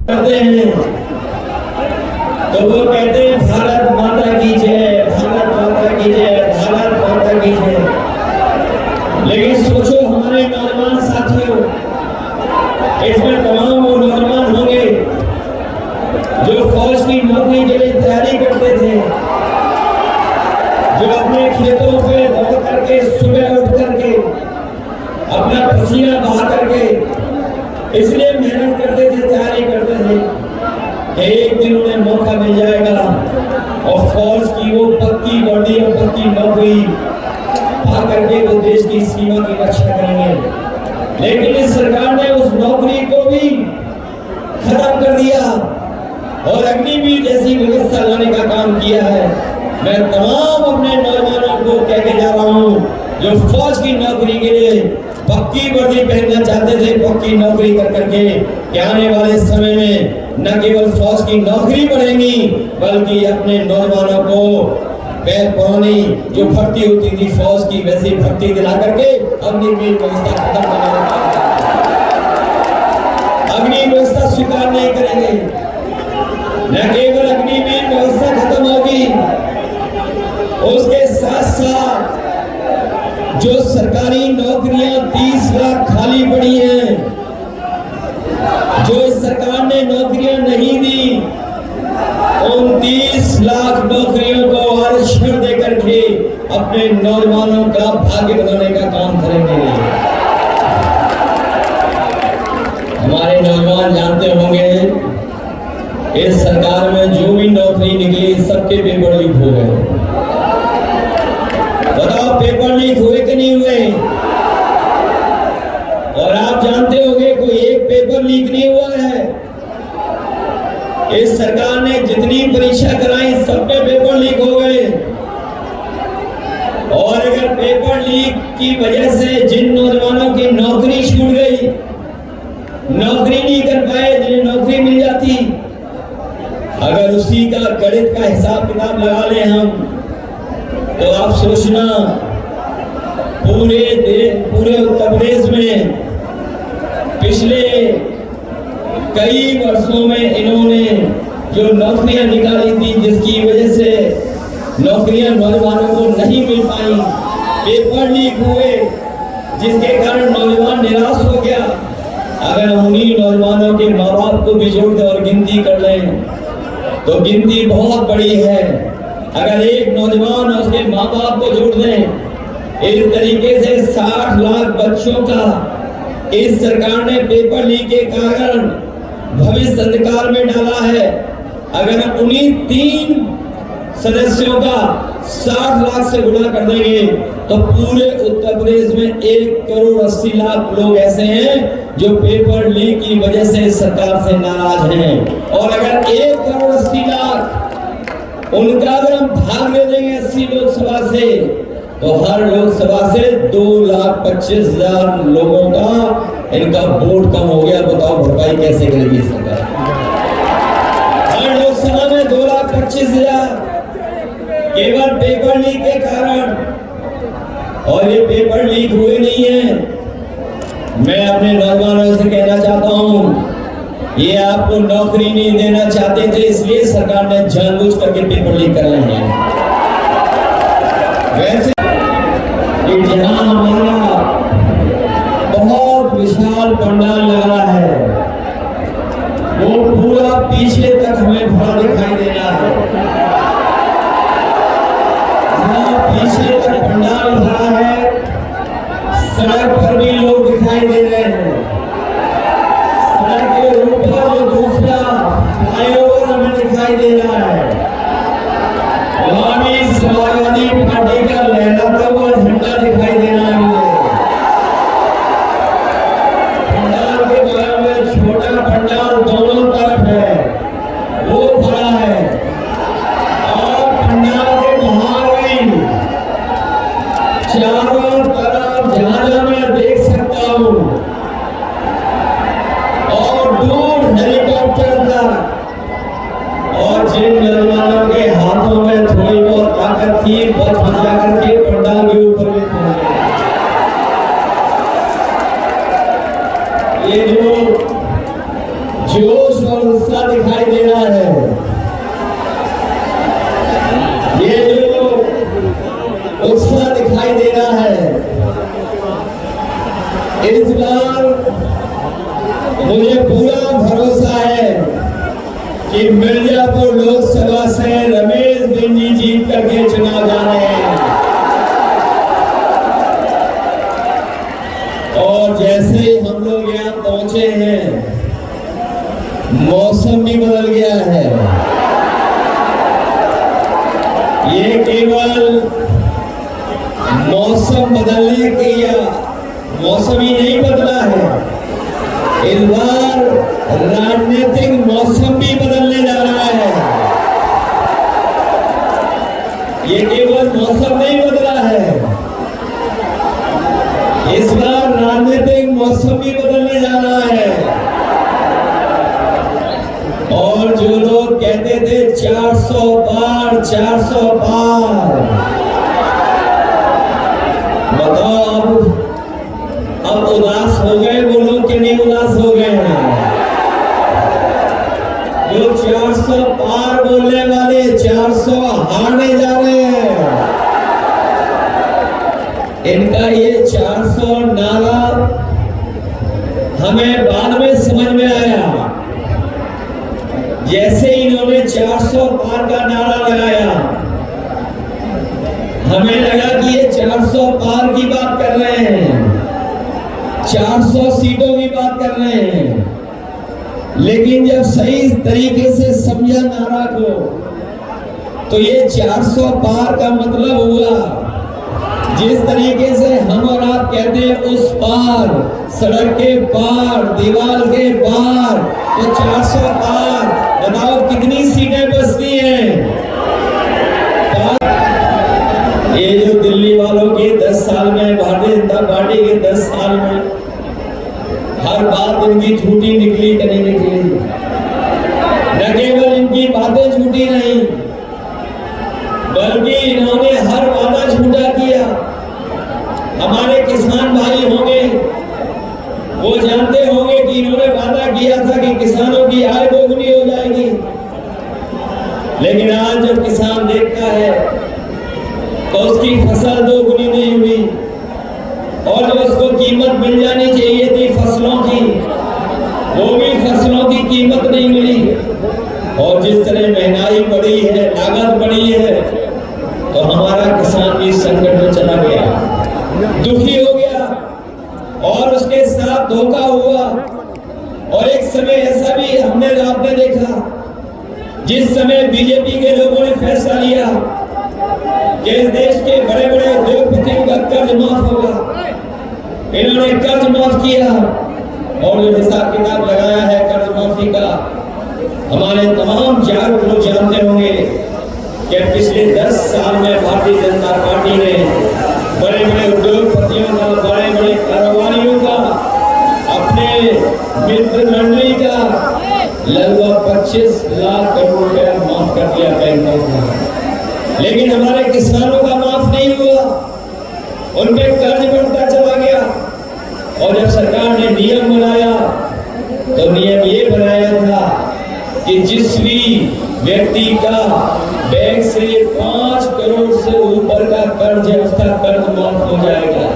करते हैं तो वो कहते हैं भारत माता की जय, भारत माता की जय, भारत माता की जय। लेकिन सोचो हमारे नौजवान साथियों, इसमें तमाम वो नौजवान होंगे जो फौज की नौकरी के लिए तैयारी करते थे, जो अपने खेतों पे दौड़ करके सुबह उठ करके अपना पसीना बहा करके इसलिए मेहनत करते थे, तैयारी करते थे कि एक दिन उन्हें मौका मिल जाएगा और फौज की वो पक्की वर्दी और पक्की नौकरी पा करके वो देश की सीमा की रक्षा करेंगे। लेकिन इस सरकार ने उस नौकरी को भी खत्म कर दिया और अग्निवीर जैसी व्यवस्था लाने का काम किया है। मैं तमाम अपने नौजवानों को कह के जा रहा हूँ जो फौज की नौकरी के लिए पक्की वर्दी पहनना चाहते थे, पक्की नौकरी कर करके कि आने वाले समय में न केवल फौज की नौकरी बढ़ेगी बल्कि अपने नौजवानों को पुरानी जो भर्ती होती थी फौज की वैसी भर्ती दिला करके अग्निवीर व्यवस्था खत्म करने अग्नि व्यवस्था स्वीकार नहीं करेंगे। न केवल अग्निवीर व्यवस्था खत्म होगी, उसके साथ साथ जो सरकारी नौकरियां 30 लाख खाली पड़ी हैं, जो इस सरकार ने नौकरियां नहीं दी, उन 30 लाख नौकरियों को आरक्षण दे करके अपने नौजवानों का भाग्य बनाने का काम करेंगे। हमारे नौजवान जानते होंगे इस सरकार में जो भी नौकरी निकली सबके पेपर लीक हो गए। बताओ पेपर लीक हुए कि नहीं हुए? और आप जानते होंगे कोई एक पेपर लीक नहीं हुआ है। इस सरकार ने जितनी परीक्षा कराई सब पे पेपर लीक हो गए। और अगर पेपर लीक की वजह से जिन नौजवानों की नौकरी छूट गई, नौकरी नहीं कर पाए, जिन्हें नौकरी मिल जाती, अगर उसी का गणित का हिसाब किताब लगा ले हम, तो आप सोचना पूरे उत्तर प्रदेश में पिछले कई वर्षों में इन्होंने जो नौकरियां निकाली थी जिसकी वजह से नौकरियां नौजवानों को नहीं मिल पाई, पेपर लीक हुए जिसके कारण नौजवान निराश हो गया। अगर उन्हीं नौजवानों के माँ बाप को भी जोड़ दें और गिनती कर लें तो गिनती बहुत बड़ी है। अगर एक नौजवान और उसके माँ बाप को जोड़ दें, इस तरीके से 60 लाख बच्चों का इस सरकार ने पेपर लीक के कारण भविष्य अंधकार में डाला है। अगर उन्हीं 3 सदस्यों का 60 लाख से गुणा कर देंगे तो पूरे उत्तर प्रदेश में 1,80,00,000 लोग ऐसे हैं जो पेपर लीक की वजह से सरकार से नाराज हैं। और अगर 1,80,00,000 उनका अगर हम भाग ले देंगे 80 लोकसभा से तो हर लोकसभा से 2,25,000 लोगों का इनका वोट कम हो गया। बताओ भरपाई कैसे करेगी सरकार? हर लोकसभा में 2,25,000 केवल पेपर लीक के कारण। और ये पेपर लीक हुए नहीं है। मैं अपने नौजवानों से कहना चाहता हूँ, ये आपको नौकरी नहीं देना चाहते थे इसलिए सरकार ने जानबूझ करके पेपर लीक कराए हैं। वैसे जहां हमारा बहुत विशाल पंडाल लगा है वो पूरा पीछे तक हमें भरा दिखाई दे रहा है। पीछे तक पंडाल भरा है, सड़क पर भी लोग दिखाई दे रहे हैं। सड़क के ऊपर जो दूसरा फ्लाईओवर हमें दिखाई दे रहा है, वहां भी समाजवादी पार्टी का लहराता हुआ झंडा दिखाई दे रहा है मुझे। पंडाल के बगल में छोटा पंडाल दोनों तरफ है, वो भरा है। और पंडाल के बाहर भी चारों तरफ जहां मैं देख सकता हूं और दूर हेलीकॉप्टर तक। और जिन नौजवानों के हाथों में थोड़ी बहुत ताकत थी बस बचा करके पंडाल के ऊपर भी पहुंच गए। ये जो जोश और इस बार मुझे पूरा भरोसा है कि मिर्जापुर लोकसभा से रमेश बिंजी जीत करके चुनाव जा रहे हैं। और जैसे ही हम लोग यहाँ पहुंचे हैं, मौसम भी बदल गया है। ये केवल मौसम बदलने के या मौसम ही नहीं बदला है, इस बार राजनीतिक मौसम भी बदलने जा रहा है। ये केवल मौसम नहीं बदला है, इस बार राजनीतिक मौसम भी बदलने जा रहा है। और जो लोग कहते थे 400 पार 400 पार, बताओ अब उदास हो गए वो लोग कि नहीं उदास हो गए हैं? जो 400 पार बोलने वाले 400 हारने जा रहे हैं। इनका ये 400 नारा हमें बाद में समझ में आया। जैसे इन्होंने 400 पार का नारा लगाया, हमें लगा कि ये 400 पार की बात कर रहे हैं, 400 सीटों की बात कर रहे हैं। लेकिन जब सही तरीके से समझा नारा को, तो ये 400 पार का मतलब हुआ जिस तरीके से हम और आप कहते हैं उस पार, सड़क के पार, दीवार के पार, तो 400 पार। बताओ कितनी सीटें बचती हैं? ये जो दिल्ली वालों के 10 साल में, भारतीय जनता पार्टी के 10 साल में हर बात इनकी झूठी निकली कि नहीं निकली? न केवल इनकी बातें झूठी नहीं, बल्कि इन्होंने हर वादा झूठा किया। हमारे किसान भाई होंगे, वो जानते होंगे कि इन्होंने वादा किया था कि किसानों की आय दोगुनी हो जाएगी। लेकिन आज जब किसान देखता है तो उसकी फसल दोगुनी नहीं हुई, और जो उसको कीमत मिल जानी चाहिए थी फसलों की, वो भी फसलों की कीमत नहीं मिली। और जिस तरह महंगाई बढ़ी है, लागत बढ़ी है, तो हमारा किसान भी संकट में चला गया, दुखी हो गया, और उसके साथ धोखा हुआ। और एक समय ऐसा भी आपने देखा, जिस समय बीजेपी के लोगों ने फैसला लिया कि इस देश के बड़े बड़े उद्योगपतियों का कर्ज माफ होगा, इन्होंने कर्ज माफ किया। और जो हिसाब किताब लगाया है कर्ज माफी का, हमारे तमाम जागरूक लोग जानते होंगे कि पिछले 10 साल में भारतीय जनता पार्टी ने बड़े बड़े उद्योगपतियों का, बड़े बड़े कारोबारियों का, अपने मित्र मंडली का लगभग 25 लाख करोड़ रुपया माफ कर दिया बैंकों का। लेकिन हमारे किसानों का माफ नहीं हुआ, उन पे कर्ज बढ़ता चला गया। और जब सरकार ने नियम बनाया, तो नियम ये बनाया था कि जिस भी व्यक्ति का बैंक से 5 करोड़ से ऊपर का कर्ज है, उसका कर्ज माफ हो जाएगा।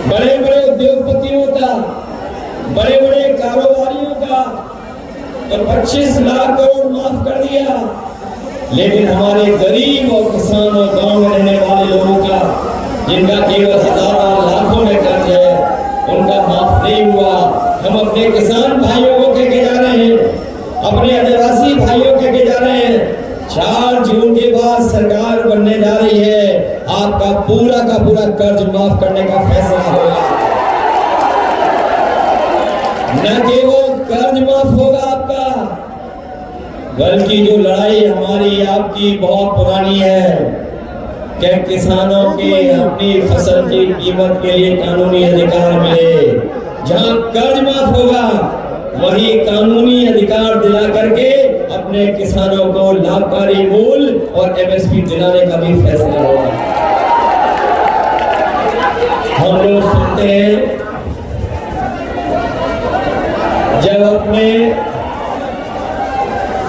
बड़े बड़े उद्योगपतियों का, बड़े बड़े कारोबारियों का तो 25 लाख करोड़ माफ कर दिया। लेकिन हमारे गरीब और किसान और गांव में रहने वाले लोगों का, जिनका केवल हजारों लाखों में कर्ज है, उनका माफ नहीं हुआ। हम अपने किसान भाइयों को कह के जा रहे हैं, अपने आदिवासी भाइयों कह के जा रहे हैं, 4 जून के बाद सरकार बनने जा रही है, आपका पूरा का पूरा कर्ज माफ करने का फैसला होगा। न केवल कर्ज माफ होगा आपका, बल्कि जो लड़ाई हमारी आपकी बहुत पुरानी है कि किसानों के अपनी फसल की कीमत के लिए कानूनी अधिकार मिले। जहां कर्ज माफ होगा, वही कानूनी अधिकार दिला करके अपने किसानों को लाभकारी मूल्य और एमएसपी दिलाने का भी फैसला होगा। हम लोग सुनते हैं,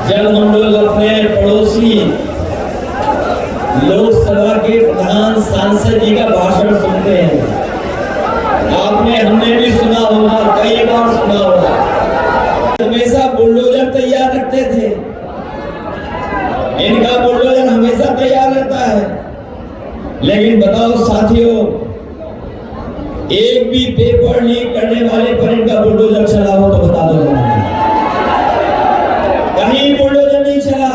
जब हम लोग अपने पड़ोसी लोकसभा के प्रधान सांसद जी का भाषण सुनते हैं, हमने भी कई बार सुना होगा। हमेशा बुलडोजर तैयार रखते थे, इनका बुलडोजर हमेशा तैयार रहता है। लेकिन बताओ साथियों, एक भी पेपर लीक करने वाले पर इनका बुलडोजर चला हो तो बता दो, कहीं बुलडोजर नहीं चला।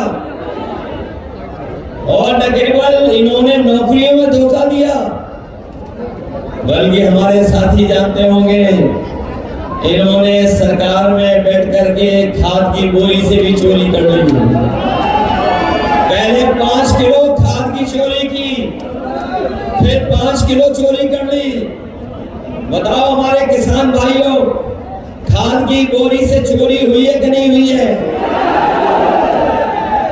और न केवल इन्होंने नौकरियों में धोखा दिया, बल्कि हमारे साथी जानते होंगे इन्होंने सरकार में बैठ करके खाद की बोरी से भी चोरी कर ली। पहले 5 किलो खाद की चोरी की, फिर 5 किलो चोरी कर ली। बताओ हमारे किसान भाइयों, खाद की बोरी से चोरी हुई है कि नहीं हुई है?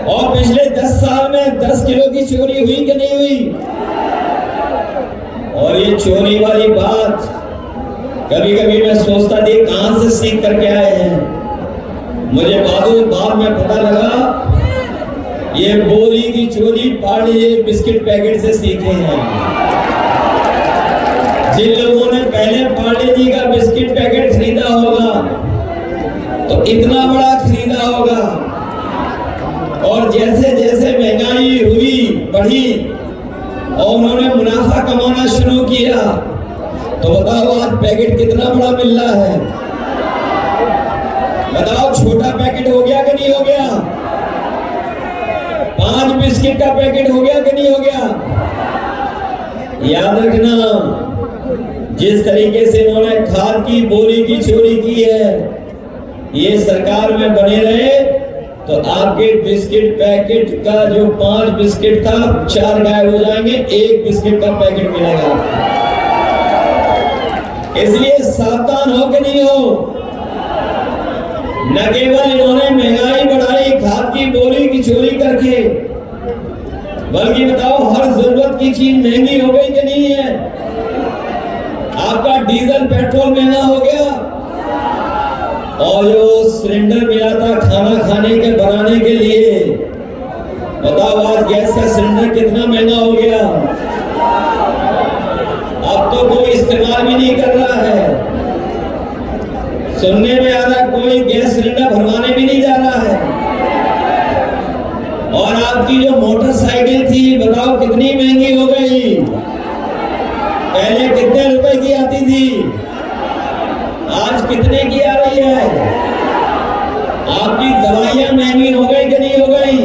और पिछले 10 साल में 10 किलो की चोरी हुई कि नहीं हुई? और ये चोरी वाली बात कभी कभी मैं सोचता थी कहां से सीख करके आए हैं। मुझे बाद में पता लगा ये बोरी की चोरी पार्ले बिस्किट पैकेट से सीखे हैं। जिन लोगों ने पहले पार्ले जी का बिस्किट पैकेट खरीदा होगा तो इतना बड़ा खरीदा होगा, और जैसे जैसे महंगाई हुई बढ़ी और उन्होंने मुनाफा कमाना शुरू किया, तो बताओ आज पैकेट कितना बड़ा मिल रहा है? बताओ छोटा पैकेट हो गया कि नहीं हो गया? 5 बिस्किट का पैकेट हो गया कि नहीं हो गया? याद रखना, जिस तरीके से इन्होंने खाद की बोरी की चोरी की है, ये सरकार में बने रहे तो आपके बिस्किट पैकेट का जो 5 बिस्किट था 4 गायब हो जाएंगे, 1 बिस्किट का पैकेट मिलेगा। इसलिए सावधान हो कि नहीं हो? न केवल इन्होंने महंगाई बढ़ाई खाद की बोरी की चोरी करके, बल्कि बताओ हर जरूरत की चीज महंगी हो गई कि नहीं है? आपका डीजल पेट्रोल महंगा हो गया, और जो सिलेंडर मिला था खाना खाने के बनाने के लिए, बताओ आज गैस का सिलेंडर कितना महंगा हो गया। अब तो कोई इस्तेमाल भी नहीं कर रहा है। सुनने में आ रहा कोई गैस सिलेंडर भरवाने भी नहीं जा रहा है। और आपकी जो मोटरसाइकिल थी बताओ कितनी महंगी हो गई। पहले कितने रुपए की आती थी, आज कितने की आ रही है? आपकी दवाइयां महंगी हो गई कि नहीं हो गई?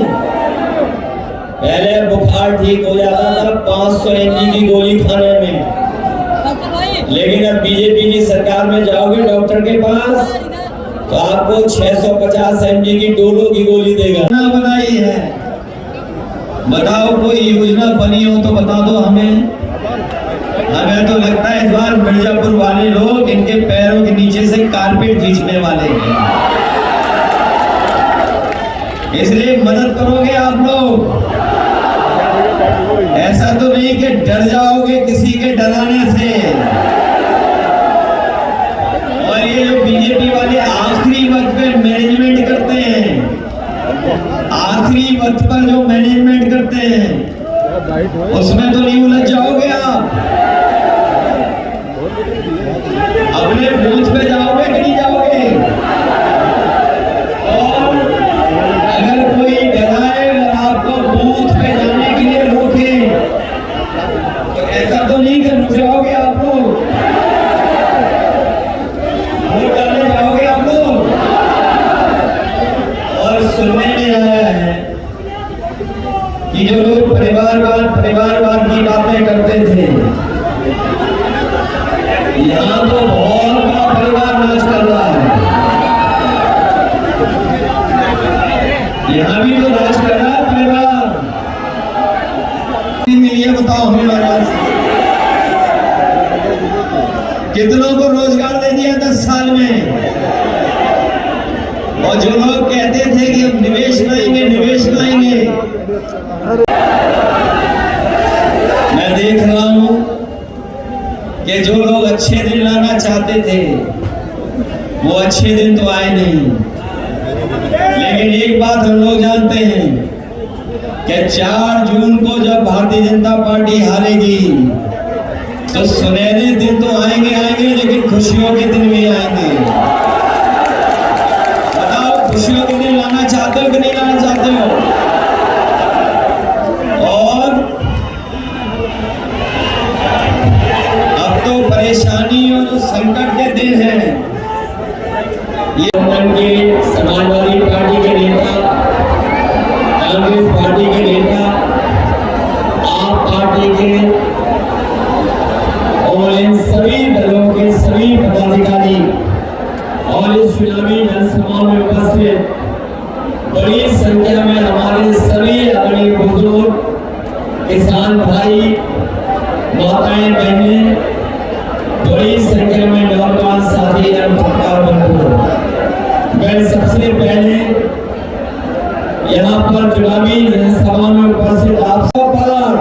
पहले बुखार ठीक हो जाता था 500 mg की गोली खाने में, लेकिन अब बीजेपी की सरकार में जाओगे डॉक्टर के पास तो आपको 650 mg की डोलो की गोली देगा। बनाई है, बताओ कोई योजना बनी हो तो बता दो हमें। हमें तो लगता है इस बार मिर्जापुर वाले लोग इनके पैरों के नीचे से कारपेट खींचने वाले हैं। इसलिए मदद करोगे आप लोग, ऐसा तो नहीं कि डर जाओगे किसी के डराने से। और ये जो बीजेपी वाले आखिरी वक्त पे मैनेजमेंट करते हैं, आखिरी वक्त पर जो मैनेजमेंट करते हैं, उसमें तो नहीं उलझ जाओगे आप? अपने बूथ पे जाओगे कि नहीं जाओगे? और अगर कोई डराए और आपको बूथ पे जाने के लिए रोके तो ऐसा तो नहीं कर जाओगे आप लोग? वोट डालने जाओगे आप लोग? और सुनने में आया है कि जो लोग परिवारवाद की बातें करते थे, यहाँ तो बहुत बड़ा परिवार नाश कर रहा है। यहाँ भी तो नाश कर रहा है परिवार। मिली है बताओ हमें महाराज, कितनों को रोजगार दे दिया 10 साल में? और जो लोग कहते थे कि हम निवेश लाएंगे निवेश लाएंगे, मैं देख रहा हूं कि जो लोग अच्छे दिन लाना चाहते थे वो अच्छे दिन तो आए नहीं। लेकिन एक बात हम लोग जानते हैं कि 4 जून को जब भारतीय जनता पार्टी हारेगी तो सुनहरे दिन तो आएंगे, लेकिन खुशियों के दिन भी आएंगे। जो संकट के दिन हैं, ये के समाजवादी पार्टी के नेता, कांग्रेस पार्टी के नेता, आप पार्टी के और इन सभी दलों के सभी पदाधिकारी और इस चुनावी जनसभा में उपस्थित बड़ी संख्या में हमारे सभी आदरणीय बुजुर्ग, किसान भाई, माताएं, बहनें, बड़ी संख्या में नौजवान साथी एवं पत्रकार बंधु, मैं सबसे पहले यहाँ पर चुनावी जनसभा में उपस्थित आप सब पर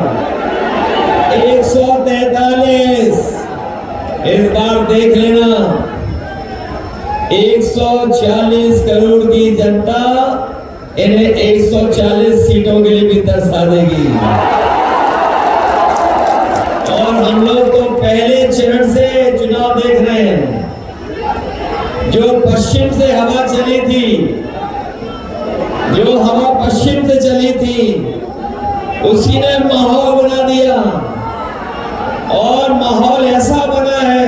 143 इस बार देख लेना 140 करोड़ की जनता इन्हें 140 सीटों के लिए भी तरसा देगी। और हम लोग तो पहले चरण से चुनाव देख रहे हैं। जो पश्चिम से हवा चली थी, जो हवा पश्चिम से चली थी, उसी ने माहौल बना दिया और माहौल ऐसा बना है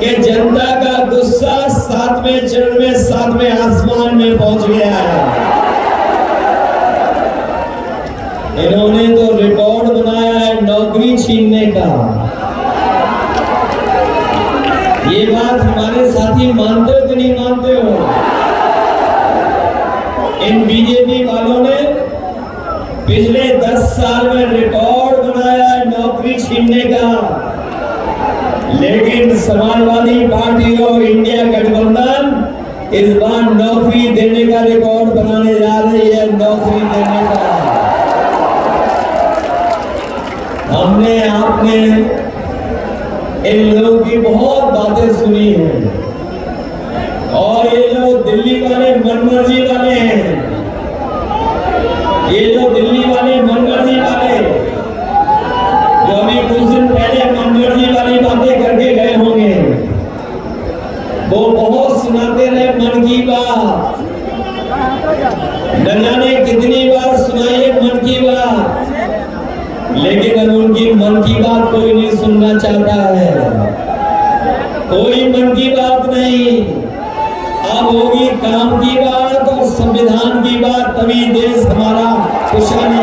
कि जनता का गुस्सा 7वें चरण में 7वें आसमान में पहुंच गया है। इन्होंने तो रिकॉर्ड बनाया है नौकरी छीनने का। ये बात हमारे साथी मानते हो कि नहीं मानते हो? इन बीजेपी वालों ने पिछले 10 साल में रिकॉर्ड बनाया है नौकरी छीनने का, लेकिन समाजवादी पार्टी और इंडिया गठबंधन इस बार नौकरी देने का रिकॉर्ड बनाने जा रही है। नौकरी देने का हमने आपने इन लोगों की बहुत बातें सुनी हैं और ये जो दिल्ली वाले मनमर्जी वाले हैं, ये जो दिल्ली वाले मनमर्जी वाले जो अभी कुछ दिन पहले मनमर्जी वाली बातें करके गए होंगे, वो बहुत सुनाते रहे मन की बात। न जाने कितनी बार सुनाइए मन की बात, लेकिन अब उनकी मन की बात कोई नहीं सुनना चाहता है। कोई मन की बात नहीं, अब होगी काम की बात और संविधान की बात, तभी देश हमारा खुशहाली